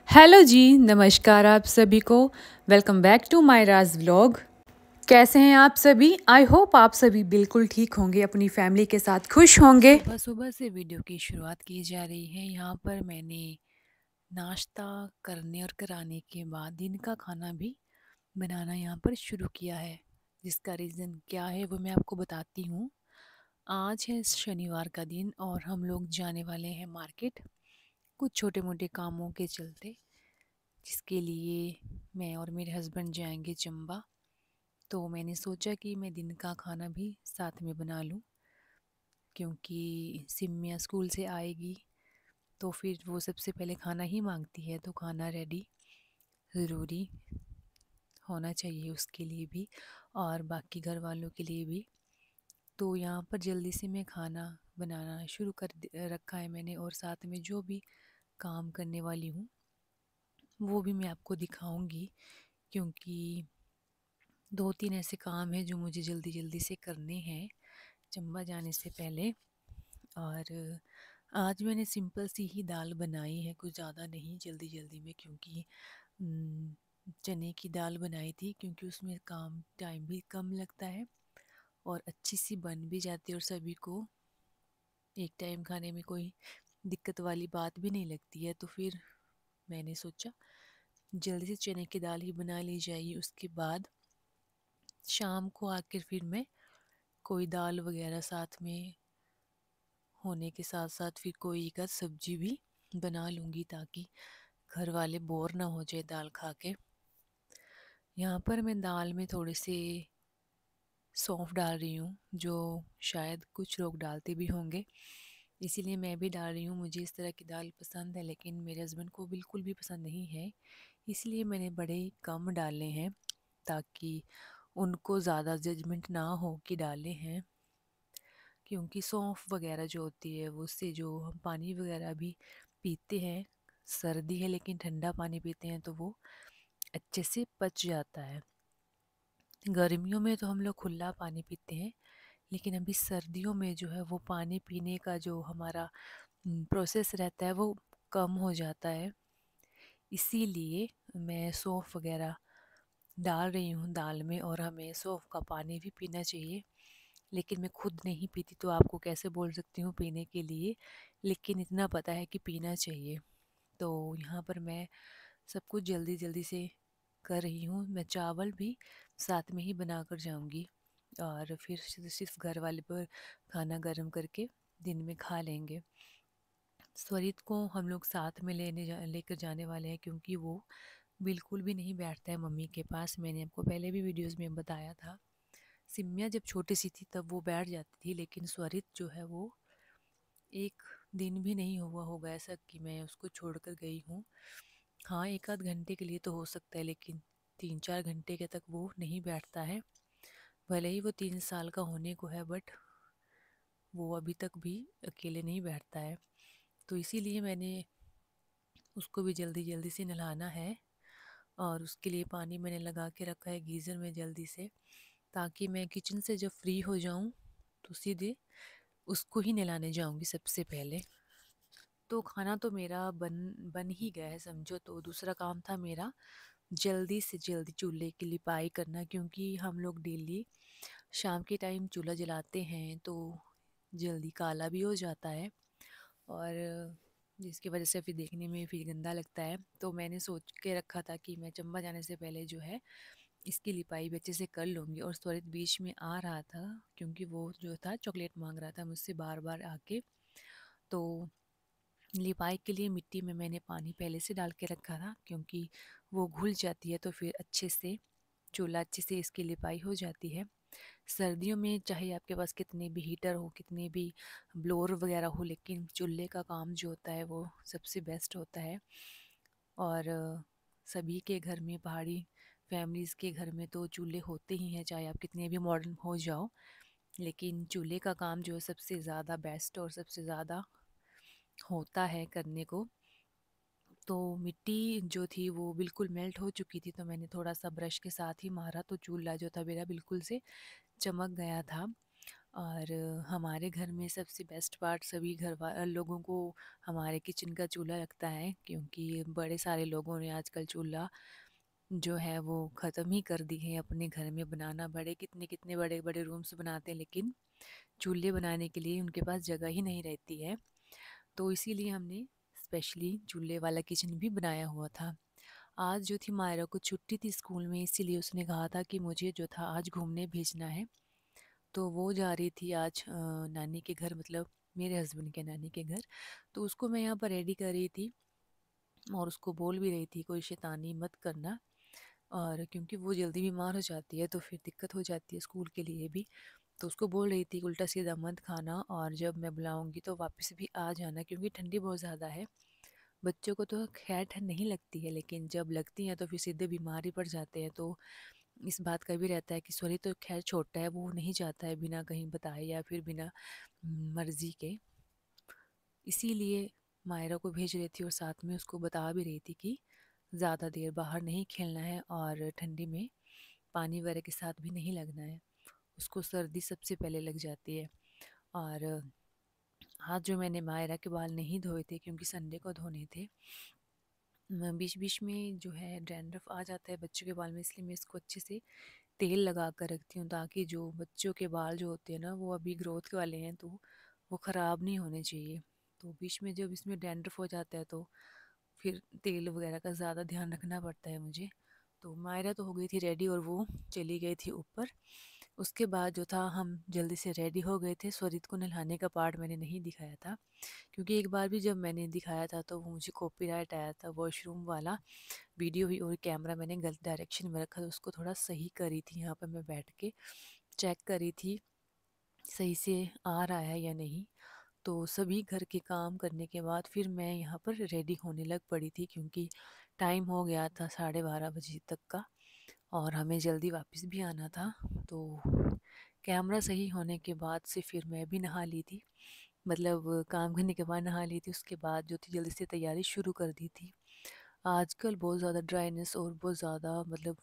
Hello जी, नमस्कार आप सभी को। Welcome back to my Raj vlog. कैसे हैं आप सभी? आई होप आप सभी बिल्कुल ठीक होंगे, अपनी फैमिली के साथ खुश होंगे। सुबह सुबह से वीडियो की शुरुआत की जा रही है। यहाँ पर मैंने नाश्ता करने और कराने के बाद दिन का खाना भी बनाना यहाँ पर शुरू किया है। जिसका रीज़न क्या है वो मैं आपको बताती हूँ। आज है शनिवार का दिन और हम लोग जाने वाले हैं मार्केट, कुछ छोटे मोटे कामों के चलते, जिसके लिए मैं और मेरे हस्बैंड जाएंगे चंबा। तो मैंने सोचा कि मैं दिन का खाना भी साथ में बना लूँ, क्योंकि सिमिया स्कूल से आएगी तो फिर वो सबसे पहले खाना ही मांगती है, तो खाना रेडी ज़रूरी होना चाहिए उसके लिए भी और बाकी घर वालों के लिए भी। तो यहाँ पर जल्दी से मैं खाना बनाना शुरू रखा है मैंने, और साथ में जो भी काम करने वाली हूँ वो भी मैं आपको दिखाऊंगी, क्योंकि दो तीन ऐसे काम हैं जो मुझे जल्दी जल्दी से करने हैं चंबा जाने से पहले। और आज मैंने सिंपल सी ही दाल बनाई है, कुछ ज़्यादा नहीं, जल्दी जल्दी में, क्योंकि चने की दाल बनाई थी, क्योंकि उसमें काम टाइम भी कम लगता है और अच्छी सी बन भी जाती है और सभी को एक टाइम खाने में कोई दिक्कत वाली बात भी नहीं लगती है। तो फिर मैंने सोचा जल्दी से चने की दाल ही बना ली जाएगी, उसके बाद शाम को आकर फिर मैं कोई दाल वगैरह साथ में होने के साथ साथ फिर कोई एक आध सब्जी भी बना लूँगी, ताकि घर वाले बोर ना हो जाए दाल खा के। यहाँ पर मैं दाल में थोड़े से सौंफ डाल रही हूँ, जो शायद कुछ लोग डालते भी होंगे, इसीलिए मैं भी डाल रही हूँ। मुझे इस तरह की दाल पसंद है, लेकिन मेरे हस्बैंड को बिल्कुल भी पसंद नहीं है, इसलिए मैंने बड़े कम डाले हैं, ताकि उनको ज़्यादा जजमेंट ना हो कि डाले हैं। क्योंकि सौंफ वगैरह जो होती है वो, उससे जो हम पानी वगैरह भी पीते हैं, सर्दी है लेकिन ठंडा पानी पीते हैं, तो वो अच्छे से पच जाता है। गर्मियों में तो हम लोग खुला पानी पीते हैं, लेकिन अभी सर्दियों में जो है वो पानी पीने का जो हमारा प्रोसेस रहता है वो कम हो जाता है। इसीलिए मैं सौंफ वगैरह डाल रही हूँ दाल में, और हमें सौंफ का पानी भी पीना चाहिए। लेकिन मैं खुद नहीं पीती, तो आपको कैसे बोल सकती हूँ पीने के लिए, लेकिन इतना पता है कि पीना चाहिए। तो यहाँ पर मैं सब कुछ जल्दी जल्दी से कर रही हूँ। मैं चावल भी साथ में ही बना कर जाऊँगी, और फिर सिर्फ घर वाले पर खाना गर्म करके दिन में खा लेंगे। स्वरित को हम लोग साथ में लेकर जाने वाले हैं, क्योंकि वो बिल्कुल भी नहीं बैठता है मम्मी के पास। मैंने आपको पहले भी वीडियोस में बताया था, सिम्या जब छोटी सी थी तब वो बैठ जाती थी, लेकिन स्वरित जो है वो एक दिन भी नहीं हुआ होगा ऐसा कि मैं उसको छोड़कर गई हूँ। हाँ, एक आध घंटे के लिए तो हो सकता है, लेकिन 3-4 घंटे के तक वो नहीं बैठता है। भले ही वो 3 साल का होने को है, बट वो अभी तक भी अकेले नहीं बैठता है। तो इसीलिए मैंने उसको भी जल्दी जल्दी से नहलाना है, और उसके लिए पानी मैंने लगा के रखा है गीज़र में जल्दी से, ताकि मैं किचन से जब फ्री हो जाऊं तो सीधे उसको ही नहलाने जाऊंगी सबसे पहले। तो खाना तो मेरा बन बन ही गया है समझो। तो दूसरा काम था मेरा जल्दी से जल्दी चूल्हे की लिपाई करना, क्योंकि हम लोग डेली शाम के टाइम चूल्हा जलाते हैं तो जल्दी काला भी हो जाता है, और जिसकी वजह से फिर देखने में फिर गंदा लगता है। तो मैंने सोच के रखा था कि मैं चंबा जाने से पहले जो है इसकी लिपाई भी अच्छे से कर लूँगी। और त्वरित बीच में आ रहा था, क्योंकि वो जो था चॉकलेट मांग रहा था मुझसे बार बार आके। तो लिपाई के लिए मिट्टी में मैंने पानी पहले से डाल के रखा था, क्योंकि वो घुल जाती है तो फिर अच्छे से चूल्हा अच्छे से इसकी लिपाई हो जाती है। सर्दियों में चाहे आपके पास कितने भी हीटर हो, कितने भी ब्लोअर वगैरह हो, लेकिन चूल्हे का काम जो होता है वो सबसे बेस्ट होता है। और सभी के घर में, पहाड़ी फैमिलीज़ के घर में तो चूल्हे होते ही हैं, चाहे आप कितने भी मॉडर्न हो जाओ, लेकिन चूल्हे का काम जो है सबसे ज़्यादा बेस्ट और सबसे ज़्यादा होता है करने को। तो मिट्टी जो थी वो बिल्कुल मेल्ट हो चुकी थी, तो मैंने थोड़ा सा ब्रश के साथ ही मारा, तो चूल्हा जो था मेरा बिल्कुल से चमक गया था। और हमारे घर में सबसे बेस्ट पार्ट सभी लोगों को हमारे किचन का चूल्हा लगता है, क्योंकि बड़े सारे लोगों ने आजकल चूल्हा जो है वो ख़त्म ही कर दी है अपने घर में बनाना। बड़े कितने कितने बड़े बड़े रूम्स बनाते हैं, लेकिन चूल्हे बनाने के लिए उनके पास जगह ही नहीं रहती है। तो इसीलिए हमने स्पेशली चूल्हे वाला किचन भी बनाया हुआ था। आज जो थी मायरा को छुट्टी थी स्कूल में, इसीलिए उसने कहा था कि मुझे जो था आज घूमने भेजना है। तो वो जा रही थी आज नानी के घर, मतलब मेरे हस्बैंड के नानी के घर। तो उसको मैं यहाँ पर रेडी कर रही थी और उसको बोल भी रही थी कोई शैतानी मत करना, और क्योंकि वो जल्दी बीमार हो जाती है तो फिर दिक्कत हो जाती है स्कूल के लिए भी। तो उसको बोल रही थी उल्टा सीधा मत खाना, और जब मैं बुलाऊंगी तो वापस भी आ जाना, क्योंकि ठंडी बहुत ज़्यादा है। बच्चों को तो खैर ठंड नहीं लगती है, लेकिन जब लगती है तो फिर सीधे बीमार ही पड़ जाते हैं। तो इस बात का भी रहता है कि सॉरी, तो खैर छोटा है, वो नहीं जाता है बिना कहीं बताए या फिर बिना मर्ज़ी के। इसीलिए मायरा को भेज रही थी और साथ में उसको बता भी रही थी कि ज़्यादा देर बाहर नहीं खेलना है और ठंडी में पानी वगैरह के साथ भी नहीं लगना है, उसको सर्दी सबसे पहले लग जाती है। और आज जो मैंने मायरा के बाल नहीं धोए थे क्योंकि संडे को धोने थे, बीच बीच में जो है डैंड्रफ आ जाता है बच्चों के बाल में, इसलिए मैं इसको अच्छे से तेल लगा कर रखती हूँ, ताकि जो बच्चों के बाल जो होते हैं ना वो अभी ग्रोथ के वाले हैं, तो वो ख़राब नहीं होने चाहिए। तो बीच में जब इसमें डैंड्रफ हो जाता है तो फिर तेल वगैरह का ज़्यादा ध्यान रखना पड़ता है मुझे। तो मायरा तो हो गई थी रेडी और वो चली गई थी ऊपर। उसके बाद जो था हम जल्दी से रेडी हो गए थे। स्वरित को नहलाने का पार्ट मैंने नहीं दिखाया था, क्योंकि एक बार भी जब मैंने दिखाया था तो वो मुझे कॉपीराइट आया था वॉशरूम वाला वीडियो भी, और कैमरा मैंने गलत डायरेक्शन में रखा था। उसको थोड़ा सही करी थी, यहाँ पर मैं बैठ के चेक करी थी सही से आ रहा है या नहीं। तो सभी घर के काम करने के बाद फिर मैं यहाँ पर रेडी होने लग पड़ी थी, क्योंकि टाइम हो गया था 12:30 बजे तक का और हमें जल्दी वापस भी आना था। तो कैमरा सही होने के बाद से फिर मैं भी नहा ली थी, मतलब काम करने के बाद नहा ली थी। उसके बाद जो थी जल्दी से तैयारी शुरू कर दी थी। आजकल बहुत ज़्यादा ड्राइनेस और बहुत ज़्यादा मतलब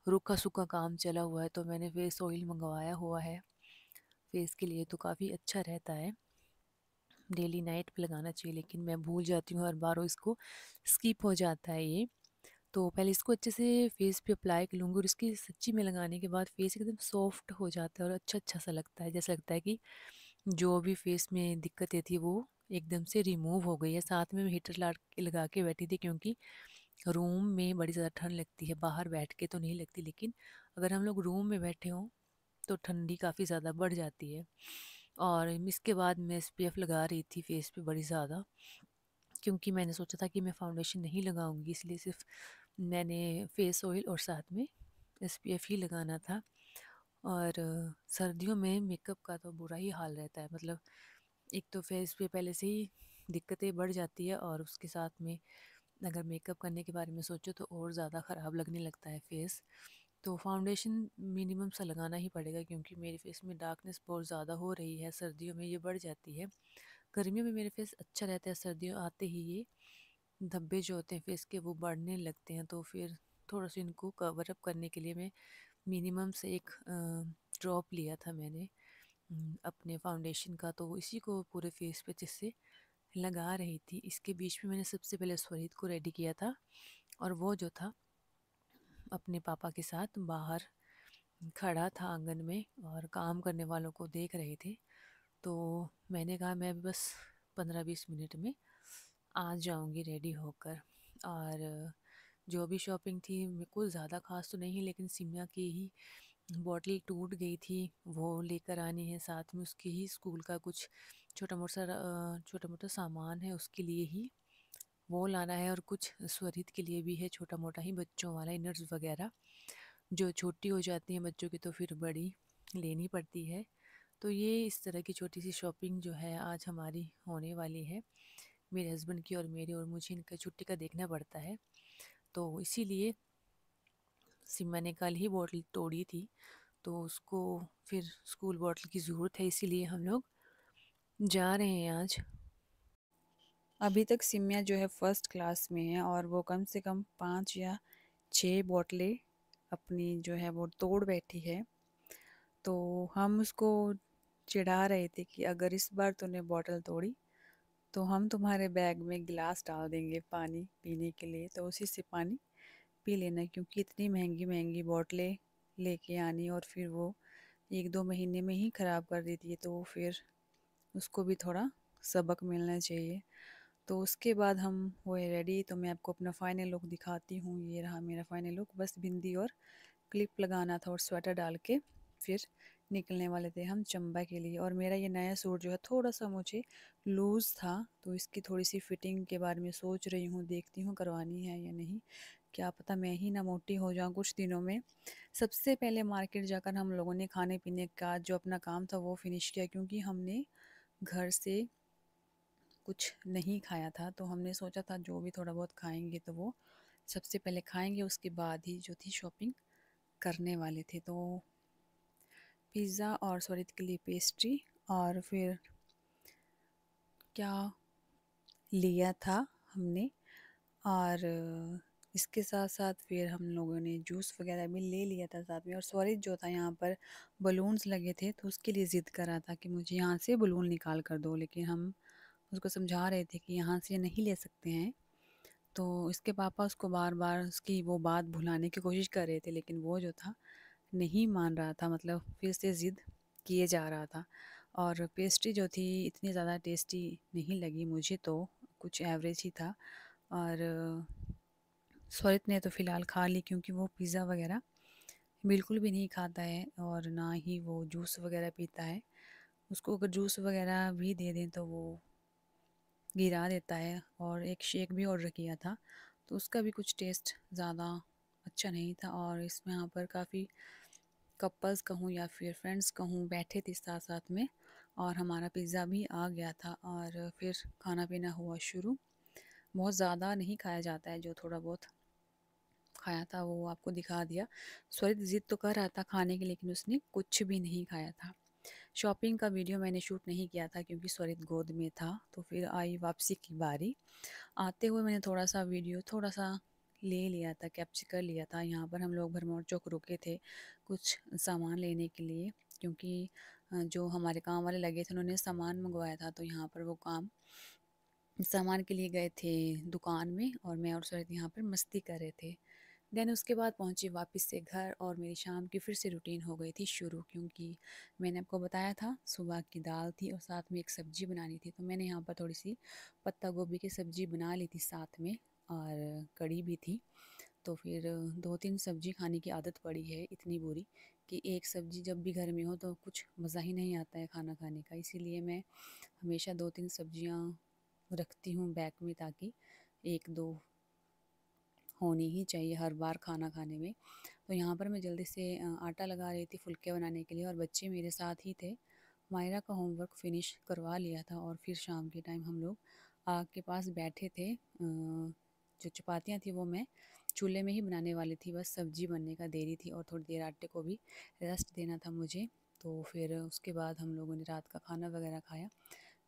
रूखा सूखा काम चला हुआ है, तो मैंने फेस ऑयल मंगवाया हुआ है फेस के लिए, तो काफ़ी अच्छा रहता है। डेली नाइट पे लगाना चाहिए, लेकिन मैं भूल जाती हूँ हर बार और इसको स्किप हो जाता है ये। तो पहले इसको अच्छे से फेस पे अप्लाई कर लूँगी, और इसकी सच्ची में लगाने के बाद फेस एकदम सॉफ्ट हो जाता है और अच्छा अच्छा सा लगता है, जैसा लगता है कि जो भी फेस में दिक्कतें थी वो एकदम से रिमूव हो गई है। साथ में मैं हीटर लगा के बैठी थी, क्योंकि रूम में बड़ी ज़्यादा ठंड लगती है, बाहर बैठ के तो नहीं लगती, लेकिन अगर हम लोग रूम में बैठे हों तो ठंडी काफ़ी ज़्यादा बढ़ जाती है। और इसके बाद मैं एसपीएफ लगा रही थी फेस पे बड़ी ज़्यादा, क्योंकि मैंने सोचा था कि मैं फाउंडेशन नहीं लगाऊंगी, इसलिए सिर्फ मैंने फेस ऑयल और साथ में एसपीएफ ही लगाना था। और सर्दियों में मेकअप का तो बुरा ही हाल रहता है, मतलब एक तो फेस पे पहले से ही दिक्कतें बढ़ जाती है, और उसके साथ में अगर मेकअप करने के बारे में सोचो तो और ज़्यादा ख़राब लगने लगता है फेस। तो फाउंडेशन मिनिमम सा लगाना ही पड़ेगा, क्योंकि मेरे फेस में डार्कनेस बहुत ज़्यादा हो रही है, सर्दियों में ये बढ़ जाती है। गर्मियों में मेरे फेस अच्छा रहता है, सर्दियों आते ही ये धब्बे जो होते हैं फेस के वो बढ़ने लगते हैं। तो फिर थोड़ा सा इनको कवर अप करने के लिए मैं मिनिमम से एक ड्रॉप लिया था मैंने अपने फाउंडेशन का, तो इसी को पूरे फेस पे जिससे लगा रही थी। इसके बीच में मैंने सबसे पहले स्वरित को रेडी किया था, और वो जो था अपने पापा के साथ बाहर खड़ा था आंगन में और काम करने वालों को देख रहे थे। तो मैंने कहा मैं भी बस 15-20 मिनट में आ जाऊंगी रेडी होकर। और जो भी शॉपिंग थी मेरे को ज़्यादा खास तो नहीं, लेकिन सिमिया की ही बॉटल टूट गई थी, वो लेकर आनी है। साथ में उसके ही स्कूल का कुछ छोटा मोटा सामान है, उसके लिए ही वो लाना है, और कुछ स्वरित के लिए भी है छोटा मोटा ही बच्चों वाला इनर्स वगैरह। जो छोटी हो जाती हैं बच्चों की तो फिर बड़ी लेनी पड़ती है। तो ये इस तरह की छोटी सी शॉपिंग जो है आज हमारी होने वाली है, मेरे हस्बैंड की और मेरी, और मुझे इनका छुट्टी का देखना पड़ता है। तो इसीलिए सिम्मा ने कल ही बॉटल तोड़ी थी, तो उसको फिर स्कूल बॉटल की ज़रूरत है, इसीलिए हम लोग जा रहे हैं आज। अभी तक सिमिया जो है फर्स्ट क्लास में है और वो कम से कम 5 या 6 बोतलें अपनी जो है वो तोड़ बैठी है। तो हम उसको चिढ़ा रहे थे कि अगर इस बार तूने बॉटल तोड़ी तो हम तुम्हारे बैग में गिलास डाल देंगे पानी पीने के लिए, तो उसी से पानी पी लेना, क्योंकि इतनी महंगी महंगी बॉटलें लेके आनी और फिर वो 1-2 महीने में ही ख़राब कर देती है, तो फिर उसको भी थोड़ा सबक मिलना चाहिए। तो उसके बाद हम हुए रेडी, तो मैं आपको अपना फ़ाइनल लुक दिखाती हूँ। ये रहा मेरा फ़ाइनल लुक, बस बिंदी और क्लिप लगाना था और स्वेटर डाल के फिर निकलने वाले थे हम चंबा के लिए। और मेरा ये नया सूट जो है थोड़ा सा मुझे लूज़ था, तो इसकी थोड़ी सी फिटिंग के बारे में सोच रही हूँ, देखती हूँ करवानी है या नहीं। क्या पता मैं ही ना मोटी हो जाऊँ कुछ दिनों में। सबसे पहले मार्केट जाकर हम लोगों ने खाने पीने का जो अपना काम था वो फिनिश किया, क्योंकि हमने घर से कुछ नहीं खाया था, तो हमने सोचा था जो भी थोड़ा बहुत खाएंगे तो वो सबसे पहले खाएंगे, उसके बाद ही जो थी शॉपिंग करने वाले थे। तो पिज़्ज़ा और सॉरी के लिए पेस्ट्री, और फिर क्या लिया था हमने, और इसके साथ साथ फिर हम लोगों ने जूस वगैरह भी ले लिया था साथ में। और सॉरी जो था यहाँ पर बलून्स लगे थे, तो उसके लिए ज़िद कर रहा था कि मुझे यहाँ से बलून निकाल कर दो, लेकिन हम उसको समझा रहे थे कि यहाँ से नहीं ले सकते हैं। तो इसके पापा उसको बार बार उसकी वो बात भुलाने की कोशिश कर रहे थे, लेकिन वो जो था नहीं मान रहा था, मतलब फिर से ज़िद किए जा रहा था। और पेस्ट्री जो थी इतनी ज़्यादा टेस्टी नहीं लगी मुझे, तो कुछ एवरेज ही था। और स्वरित ने तो फ़िलहाल खा ली, क्योंकि वो पिज़्ज़ा वगैरह बिल्कुल भी नहीं खाता है और ना ही वो जूस वगैरह पीता है। उसको अगर जूस वगैरह भी दे दें तो वो गिरा देता है। और एक शेक भी ऑर्डर किया था, तो उसका भी कुछ टेस्ट ज़्यादा अच्छा नहीं था। और इसमें यहाँ पर काफ़ी कपल्स कहूँ या फिर फ्रेंड्स कहूँ बैठे थे साथ साथ में, और हमारा पिज़्ज़ा भी आ गया था। और फिर खाना पीना हुआ शुरू। बहुत ज़्यादा नहीं खाया जाता है, जो थोड़ा बहुत खाया था वो आपको दिखा दिया। स्वरित ज़िद तो कर रहा था खाने की, लेकिन उसने कुछ भी नहीं खाया था। शॉपिंग का वीडियो मैंने शूट नहीं किया था, क्योंकि स्वरित गोद में था। तो फिर आई वापसी की बारी। आते हुए मैंने थोड़ा सा वीडियो थोड़ा सा ले लिया था, कैप्चर कर लिया था। यहाँ पर हम लोग भरमौर चौक रुके थे कुछ सामान लेने के लिए, क्योंकि जो हमारे काम वाले लगे थे उन्होंने सामान मंगवाया था, तो यहाँ पर वो काम सामान के लिए गए थे दुकान में, और मैं और सरित यहाँ पर मस्ती कर रहे थे। देन उसके बाद पहुँची वापस से घर, और मेरी शाम की फिर से रूटीन हो गई थी शुरू, क्योंकि मैंने आपको बताया था सुबह की दाल थी और साथ में एक सब्ज़ी बनानी थी, तो मैंने यहाँ पर थोड़ी सी पत्ता गोभी की सब्ज़ी बना ली थी साथ में, और कड़ी भी थी। तो फिर 2-3 सब्ज़ी खाने की आदत पड़ी है इतनी बुरी, कि एक सब्ज़ी जब भी घर में हो तो कुछ मज़ा ही नहीं आता है खाना खाने का। इसीलिए मैं हमेशा 2-3 सब्ज़ियाँ रखती हूँ बैग में, ताकि 1-2 होनी ही चाहिए हर बार खाना खाने में। तो यहाँ पर मैं जल्दी से आटा लगा रही थी फुलके बनाने के लिए, और बच्चे मेरे साथ ही थे। मायरा का होमवर्क फिनिश करवा लिया था, और फिर शाम के टाइम हम लोग आग के पास बैठे थे। जो चपातियाँ थी वो मैं चूल्हे में ही बनाने वाली थी, बस सब्ज़ी बनने का देरी थी, और थोड़ी देर आटे को भी रेस्ट देना था मुझे। तो फिर उसके बाद हम लोगों ने रात का खाना वगैरह खाया।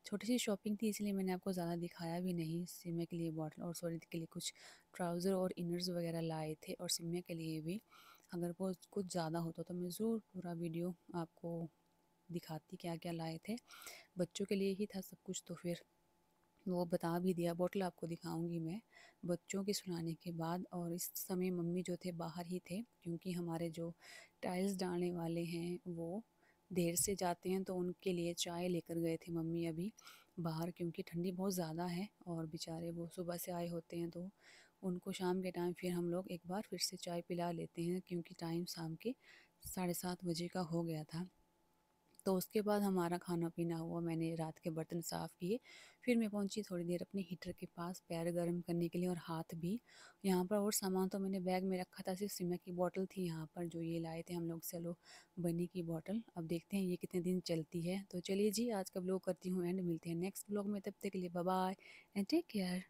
छोटी सी शॉपिंग थी, इसलिए मैंने आपको ज़्यादा दिखाया भी नहीं। सिम्मे के लिए बॉटल और सॉरी के लिए कुछ ट्राउज़र और इनर्स वगैरह लाए थे, और सिम्मे के लिए भी। अगर वो कुछ ज़्यादा होता तो मैं ज़रूर पूरा वीडियो आपको दिखाती क्या क्या लाए थे। बच्चों के लिए ही था सब कुछ, तो फिर वो बता भी दिया। बॉटल आपको दिखाऊंगी मैं बच्चों के सुलाने के बाद। और इस समय मम्मी जो थे बाहर ही थे, क्योंकि हमारे जो टाइल्स डालने वाले हैं वो देर से जाते हैं, तो उनके लिए चाय लेकर गए थे मम्मी अभी बाहर, क्योंकि ठंडी बहुत ज़्यादा है और बेचारे वो सुबह से आए होते हैं, तो उनको शाम के टाइम फिर हम लोग एक बार फिर से चाय पिला लेते हैं, क्योंकि टाइम शाम के 7:30 बजे का हो गया था। तो उसके बाद हमारा खाना पीना हुआ, मैंने रात के बर्तन साफ़ किए। फिर मैं पहुंची थोड़ी देर अपने हीटर के पास पैर गर्म करने के लिए, और हाथ भी। यहाँ पर और सामान तो मैंने बैग में रखा था, सिर्फ सिमक की बोतल थी यहाँ पर जो ये लाए थे हम लोग सेलो बनी की बोतल। अब देखते हैं ये कितने दिन चलती है। तो चलिए जी, आज का ब्लॉग करती हूँ एंड, मिलते हैं नेक्स्ट ब्लॉग में। तब तक के लिए bye bye and take care.